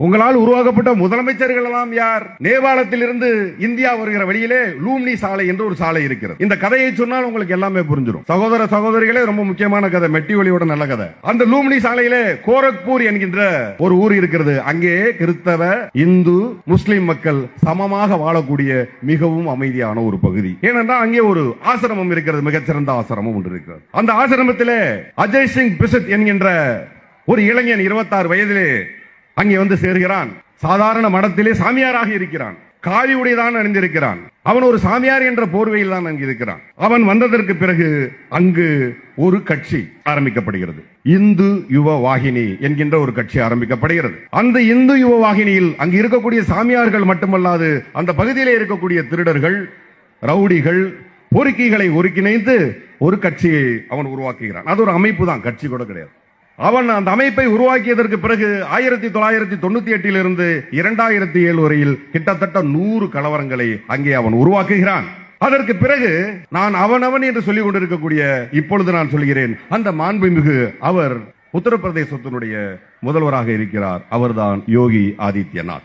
உங்களால் உருவாக்கப்பட்ட முதலமைச்சர்கள் எல்லாம் யார்? நேபாளத்தில் இருந்து இந்தியா வருகிற வழியிலே லூம்னி சாலை என்று ஒரு சாலை இருக்கிறது. இந்த கதையை சொன்னால் உங்களுக்கு எல்லாமே புரிஞ்சிடும். சகோதர சகோதரிகளே, ரொம்ப முக்கியமான கதை, மெட்டி ஒளியோட நல்ல கதை. அந்த லூம்னி சாலையிலே கோரக்பூர் என்கின்ற ஒரு ஊர் இருக்கிறது. அங்கே கிறிஸ்தவ, இந்து, முஸ்லிம் மக்கள் சமமாக வாழக்கூடிய மிகவும் அமைதியான ஒரு பகுதி. ஏனென்றால் அங்கே ஒரு ஆசிரமம் இருக்கிறது, மிகச்சிறந்த ஆசிரமம் ஒன்று இருக்கிறது. அந்த ஆசிரமத்திலே அஜய் சிங் பிசத் என்கின்ற ஒரு இளைஞன் 26 வயதிலே அங்கே வந்து சேர்கிறான். சாதாரண மடத்திலே சாமியாராக இருக்கிறான். காவி உடைதான் அணிந்திருக்கிறான். அவன் ஒரு சாமியார் என்ற போர்வையில் தான் அங்கு இருக்கிறான். அவன் வந்ததற்கு பிறகு அங்கு ஒரு கட்சி ஆரம்பிக்கப்படுகிறது. இந்து யுவ வாகினி என்கின்ற ஒரு கட்சி ஆரம்பிக்கப்படுகிறது. அந்த இந்து யுவ வாகினியில் அங்கு இருக்கக்கூடிய சாமியார்கள் மட்டுமல்லாது அந்த பகுதியிலே இருக்கக்கூடிய திருடர்கள், ரவுடிகள், பொறுக்கிகளை ஒருங்கிணைந்து ஒரு கட்சியை அவன் உருவாக்குகிறான். அது ஒரு அமைப்பு தான், கட்சி கூட கிடையாது. அவன் அந்த அமைப்பை உருவாக்கியதற்கு பிறகு 1998 இருந்து 2007 வரையில் கிட்டத்தட்ட 100 கலவரங்களை அங்கே அவன் உருவாக்குகிறான். அதற்கு பிறகு நான் அவனவன் என்று சொல்லிக் கொண்டிருக்கக்கூடிய இப்பொழுது நான் சொல்கிறேன், அந்த மாண்புமிகு அவர் உத்தரப்பிரதேசத்தினுடைய முதல்வராக இருக்கிறார். அவர்தான் யோகி ஆதித்யநாத்.